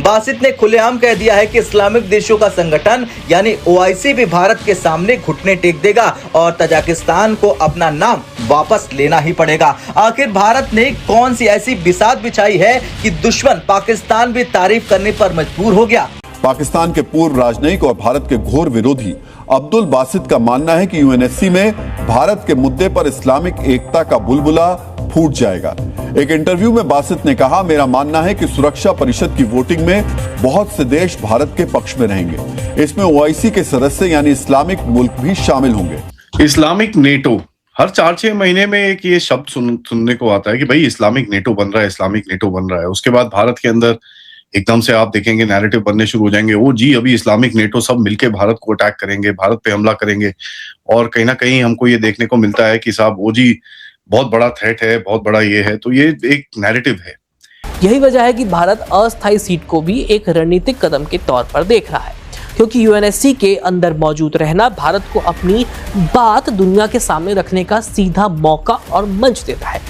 बासित ने खुलेआम कह दिया है कि इस्लामिक देशों का संगठन यानी ओआईसी भी भारत के सामने घुटने टेक देगा और तजाकिस्तान को अपना नाम वापस लेना ही पड़ेगा। आखिर भारत ने कौन सी ऐसी बिसात बिछाई है कि दुश्मन पाकिस्तान भी तारीफ करने पर मजबूर हो गया। पाकिस्तान के पूर्व राजनयिक और भारत के घोर विरोधी अब्दुल बासित का मानना है कि यूएनएससी में भारत के मुद्दे पर इस्लामिक एकता का बुलबुला फूट जाएगा। एक इंटरव्यू में बासित ने कहा, मेरा मानना है कि सुरक्षा परिषद की वोटिंग में बहुत से देश भारत के पक्ष में रहेंगे। इसमें ओआईसी के सदस्य यानी इस्लामिक मुल्क भी शामिल होंगे। इस्लामिक नेटो, हर 4-6 महीने में एक ये शब्द सुनने को आता है कि भाई इस्लामिक नेटो बन रहा है, इस्लामिक नेटो बन रहा है। उसके बाद भारत के अंदर एकदम से आप देखेंगे नैरेटिव बनने शुरू हो जाएंगे, ओ जी अभी इस्लामिक नेटो सब मिलके भारत को अटैक करेंगे, भारत पे हमला करेंगे। और कहीं ना कहीं हमको ये देखने को मिलता है कि साहब ओ जी बहुत बड़ा थ्रेट है, बहुत बड़ा ये है। तो ये एक नैरेटिव है। यही वजह है कि भारत अस्थायी सीट को भी एक रणनीतिक कदम के तौर पर देख रहा है, क्योंकि यूएनएससी के अंदर मौजूद रहना भारत को अपनी बात दुनिया के सामने रखने का सीधा मौका और मंच देता है।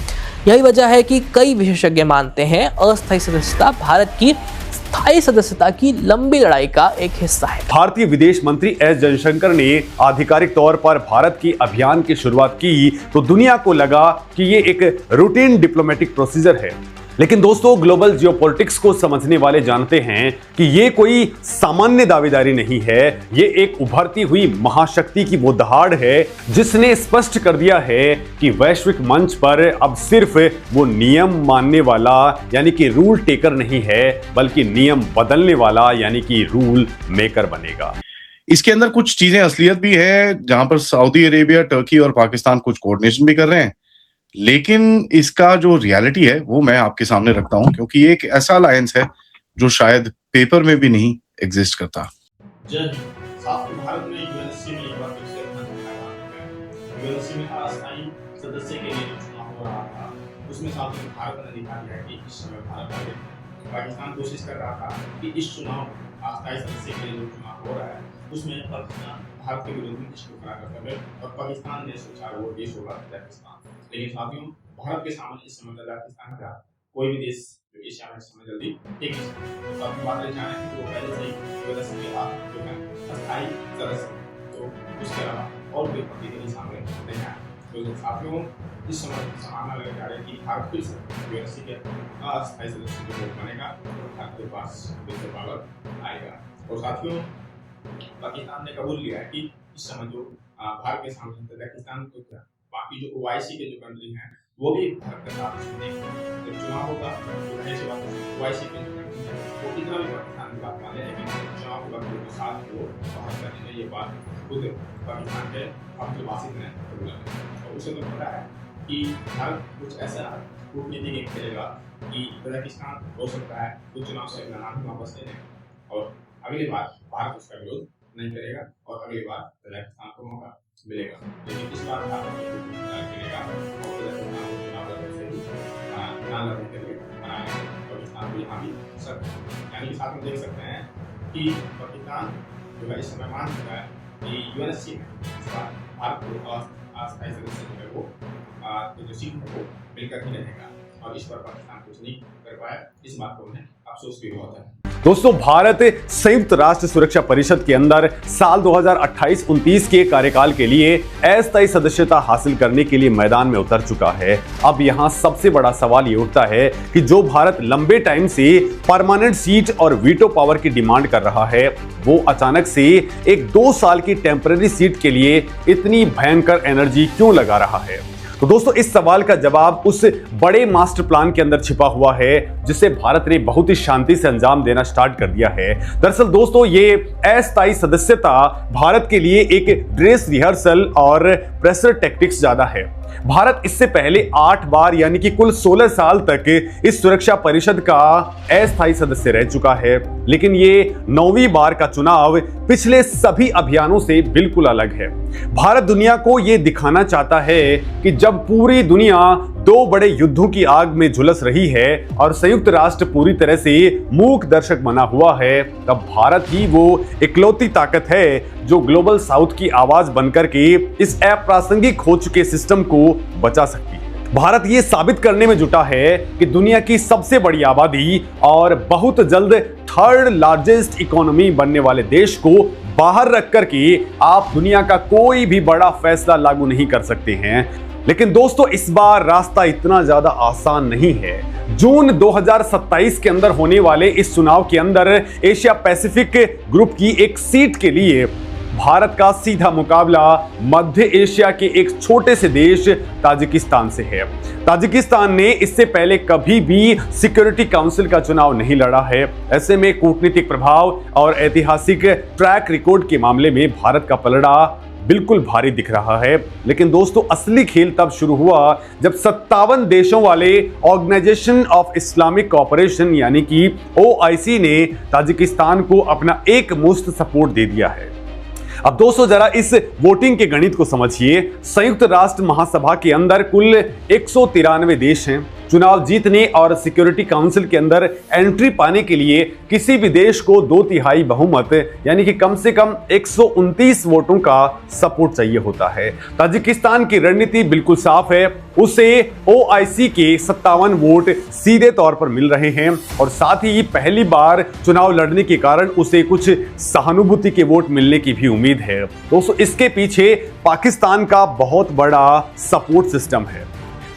यही वजह है कि कई विशेषज्ञ मानते हैं अस्थायी सदस्यता भारत की स्थायी सदस्यता की लंबी लड़ाई का एक हिस्सा है। भारतीय विदेश मंत्री एस जयशंकर ने आधिकारिक तौर पर भारत की अभियान की शुरुआत की तो दुनिया को लगा कि ये एक रूटीन डिप्लोमेटिक प्रोसीजर है। लेकिन दोस्तों, ग्लोबल जियोपॉलिटिक्स को समझने वाले जानते हैं कि ये कोई सामान्य दावेदारी नहीं है, ये एक उभरती हुई महाशक्ति की वो दहाड़ है जिसने स्पष्ट कर दिया है कि वैश्विक मंच पर अब सिर्फ वो नियम मानने वाला यानी कि रूल टेकर नहीं है, बल्कि नियम बदलने वाला यानी कि रूल मेकर बनेगा। इसके अंदर कुछ चीजें असलियत भी है, जहां पर सऊदी अरेबिया, टर्की और पाकिस्तान कुछ कोऑर्डिनेशन भी कर रहे हैं, लेकिन इसका जो रियलिटी है वो मैं आपके सामने रखता हूं, क्योंकि ये एक ऐसा अलायंस है जो शायद पेपर में भी नहीं एग्जिस्ट करता। भारत में यूएनएससी में एक बार फिर से अपना झंडा गाड़ा है। यूएनएससी में अस्थायी सदस्य के लिए जो चुनाव हो रहा था उसमें साथ में भारत ने दिखा दिया कि इस समय भारत आगे पाकिस्तान कोशिश कर रहा था कि इस चुनाव अस्थायी सदस्य के लिए जो चुनाव हो रहा है उसमें पाकिस्तान भारत के विरोध में किसको खड़ा कर रहा है और पाकिस्तान ने सोचा वो देश होगा तजाकिस्तान। लेकिन साथियों, भारत के सामने इस समय तजाकिस्तान का कोई भी देश जो एशिया में इस समय जल्दी टिक नहीं सकता। तो आपकी बात जाने की वो पहले से ही यूएनएससी के साथ जो है अस्थायी सदस्य, तो उसके अलावा और कोई प्रतिनिधि सामने नहीं आए। तो साथियों, इस समय संभावना लग जा रही है कि भारत फिर से यूएनएससी के अस्थायी सदस्य जो बनेगा भारत के पास वेटो पावर आएगा। और साथियों, पाकिस्तान ने कबूल किया है कि इस समय जो भारत के सामने तजाकिस्तान तो क्या बाकी जो ओआईसी के जो कंट्री हैं वो भी भारत के साथ जब चुनाव होगा तो रहने से बात ओआईसी के जो कंट्री हैं वो कितना भी पाकिस्तान की बात माने, लेकिन चुनाव के वक्त उनके साथ वो बाहर करने में ये बात खुद पाकिस्तान के अब्दुल बासित ने कबूला है। और उसे तो पता है कि भारत कुछ ऐसा कूटनीति खेलेगा कि तजाकिस्तान हो सकता है कुछ चुनाव से अपना नाम वापस ले लें और अगली बार भारत उसका विरोध नहीं करेगा और अगली बार तजाकिस्तान को मौका मिलेगा। लेकिन इस बार भारत मिलेगा और तजाकिस्तान को चुनाव लड़ने से ही ना लड़ने के लिए बनाएगा। पाकिस्तान को यहाँ भी सब यानी साथ में देख सकते हैं कि पाकिस्तान जो है इस समय मान चुका है कि यूएनएससी में इस बार भारत को अस्थायी सदस्य जो है वो जो सीट है वो मिलकर ही रहेगा और इस बार पाकिस्तान कुछ नहीं कर पाया। इस बात को उन्हें अफसोस भी होता है। दोस्तों, भारत संयुक्त राष्ट्र सुरक्षा परिषद के अंदर साल 2028-29 के कार्यकाल के लिए अस्थायी सदस्यता हासिल करने के लिए मैदान में उतर चुका है। अब यहां सबसे बड़ा सवाल ये उठता है कि जो भारत लंबे टाइम से परमानेंट सीट और वीटो पावर की डिमांड कर रहा है, वो अचानक से एक 2 साल की टेम्पररी सीट के लिए इतनी भयंकर एनर्जी क्यों लगा रहा है। तो दोस्तों, इस सवाल का जवाब उस बड़े मास्टर प्लान के अंदर छिपा हुआ है जिसे भारत ने बहुत ही शांति से अंजाम देना स्टार्ट कर दिया है। दरअसल दोस्तों, ये अस्थायी सदस्यता भारत के लिए एक ड्रेस रिहर्सल और प्रेशर टैक्टिक्स ज्यादा है। भारत इससे पहले 8 बार यानी कि कुल 16 साल तक इस सुरक्षा परिषद का अस्थायी सदस्य रह चुका है, लेकिन ये 9वीं बार का चुनाव पिछले सभी अभियानों से बिल्कुल अलग है। भारत दुनिया को ये दिखाना चाहता है कि जब पूरी दुनिया 2 बड़े युद्धों की आग में झुलस रही है और संयुक्त राष्ट्र पूरी तरह से मूक दर्शक बना हुआ है, तब भारत ही वो इकलौती ताकत है जो ग्लोबल साउथ की आवाज बनकर के इस अप्रासंगिक हो चुके सिस्टम को बचा सकती है। भारत ये साबित करने में जुटा है कि दुनिया की सबसे बड़ी आबादी और बहुत जल्द थर्ड लार्जेस्ट इकोनॉमी बनने वाले देश को बाहर रख कर के आप दुनिया का कोई भी बड़ा फैसला लागू नहीं कर सकते हैं। लेकिन दोस्तों, इस बार रास्ता इतना ज्यादा आसान नहीं है। जून 2027 के अंदर होने वाले इस चुनाव के अंदर एशिया पैसिफिक ग्रुप की एक सीट के लिए भारत का सीधा मुकाबला मध्य एशिया के एक छोटे से देश ताजिकिस्तान से है। ताजिकिस्तान ने इससे पहले कभी भी सिक्योरिटी काउंसिल का चुनाव नहीं लड़ा है। ऐसे में कूटनीतिक प्रभाव और ऐतिहासिक ट्रैक रिकॉर्ड के मामले में भारत का पलड़ा बिल्कुल भारी दिख रहा है। लेकिन दोस्तों, असली खेल तब शुरू हुआ जब 57 देशों वाले ऑर्गेनाइजेशन ऑफ इस्लामिक कोऑपरेशन यानी कि OIC ने ताजिकिस्तान को अपना एक मुश्त सपोर्ट दे दिया है। अब दोस्तों, जरा इस वोटिंग के गणित को समझिए। संयुक्त राष्ट्र महासभा के अंदर कुल 193 देश हैं। चुनाव जीतने और सिक्योरिटी काउंसिल के अंदर एंट्री पाने के लिए किसी भी देश को 2/3 बहुमत यानी कि कम से कम 129 वोटों का सपोर्ट चाहिए होता है। ताजिकिस्तान की रणनीति बिल्कुल साफ है। उसे OIC के 57 वोट सीधे तौर पर मिल रहे हैं और साथ ही पहली बार चुनाव लड़ने के कारण उसे कुछ सहानुभूति के वोट मिलने की भी उम्मीद है। दोस्तों, इसके पीछे पाकिस्तान का बहुत बड़ा सपोर्ट सिस्टम है।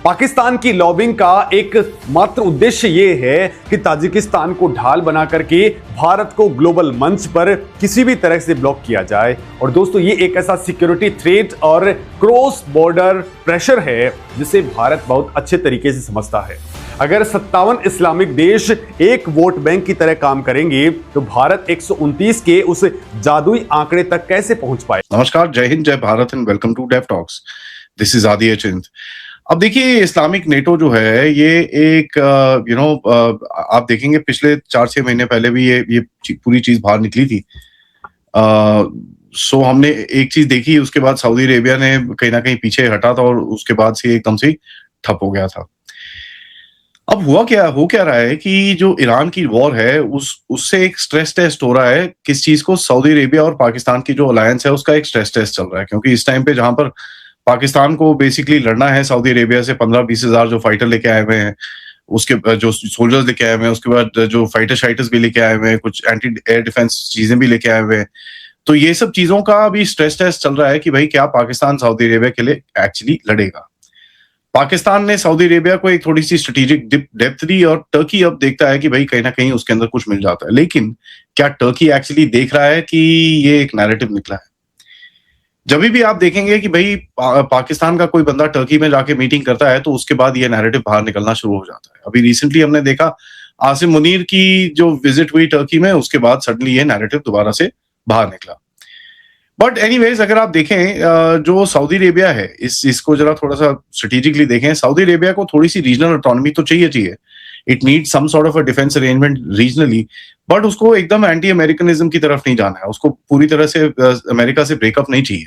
पाकिस्तान की लॉबिंग का एक मात्र उद्देश्य ये है कि ताजिकिस्तान को ढाल बना करके भारत को ग्लोबल मंच पर किसी भी तरह से ब्लॉक किया जाए। और दोस्तों, ये एक ऐसा सिक्योरिटी थ्रेट और क्रॉस बॉर्डर प्रेशर है जिसे भारत बहुत अच्छे तरीके से समझता है। अगर 57 इस्लामिक देश एक वोट बैंक की तरह काम करेंगे तो भारत 129 के उस जादुई आंकड़े तक कैसे पहुंच पाए। नमस्कार, जय हिंद, जय Bharat and welcome to Dev Talks. This is Aadi Achint. अब देखिए, इस्लामिक नेटो जो है ये एक आप देखेंगे पिछले 4-6 महीने पहले भी ये पूरी चीज बाहर निकली थी। सो हमने एक चीज देखी, उसके बाद सऊदी अरेबिया ने कहीं ना कहीं पीछे हटा था और उसके बाद से एकदम से ठप हो गया था। अब हो क्या रहा है कि जो ईरान की वॉर है उससे एक स्ट्रेस टेस्ट हो रहा है। किस चीज को? सऊदी अरेबिया और पाकिस्तान की जो अलायंस है उसका एक स्ट्रेस टेस्ट चल रहा है, क्योंकि इस टाइम पे जहां पर पाकिस्तान को बेसिकली लड़ना है सऊदी अरेबिया से 15-20 हजार जो फाइटर लेके आए हुए हैं, उसके जो सोल्जर्स लेके आए हुए हैं, उसके बाद जो फाइटर शाइटर्स भी लेके आए हुए हैं, कुछ एंटी एयर डिफेंस चीजें भी लेके आए हुए हैं। तो ये सब चीजों का भी स्ट्रेस टेस्ट चल रहा है कि भाई क्या पाकिस्तान सऊदी अरेबिया के लिए एक्चुअली लड़ेगा। पाकिस्तान ने सऊदी अरेबिया को एक थोड़ी सी स्ट्रेटेजिक डेप्थ दी और टर्की अब देखता है कि भाई कहीं ना कहीं उसके अंदर कुछ मिल जाता है। लेकिन क्या टर्की एक्चुअली देख रहा है कि ये एक नैरेटिव निकला है? जब भी आप देखेंगे कि भाई पाकिस्तान का कोई बंदा टर्की में जाके मीटिंग करता है तो उसके बाद ये नैरेटिव बाहर निकलना शुरू हो जाता है। अभी रिसेंटली हमने देखा आसिम मुनीर की जो विजिट हुई टर्की में, उसके बाद सडनली ये नैरेटिव दोबारा से बाहर निकला। बट एनीवेज, अगर आप देखें जो सऊदी अरेबिया है, इसको जरा थोड़ा सा स्ट्रेटेजिकली देखें। सऊदी अरेबिया को थोड़ी सी रीजनल ऑटोनॉमी तो चाहिए। It need some sort of a defence arrangement regionally, but उसको एकदम एंटी अमेरिकनिज्म की तरफ नहीं जाना है। उसको पूरी तरह से अमेरिका से ब्रेकअप नहीं चाहिए।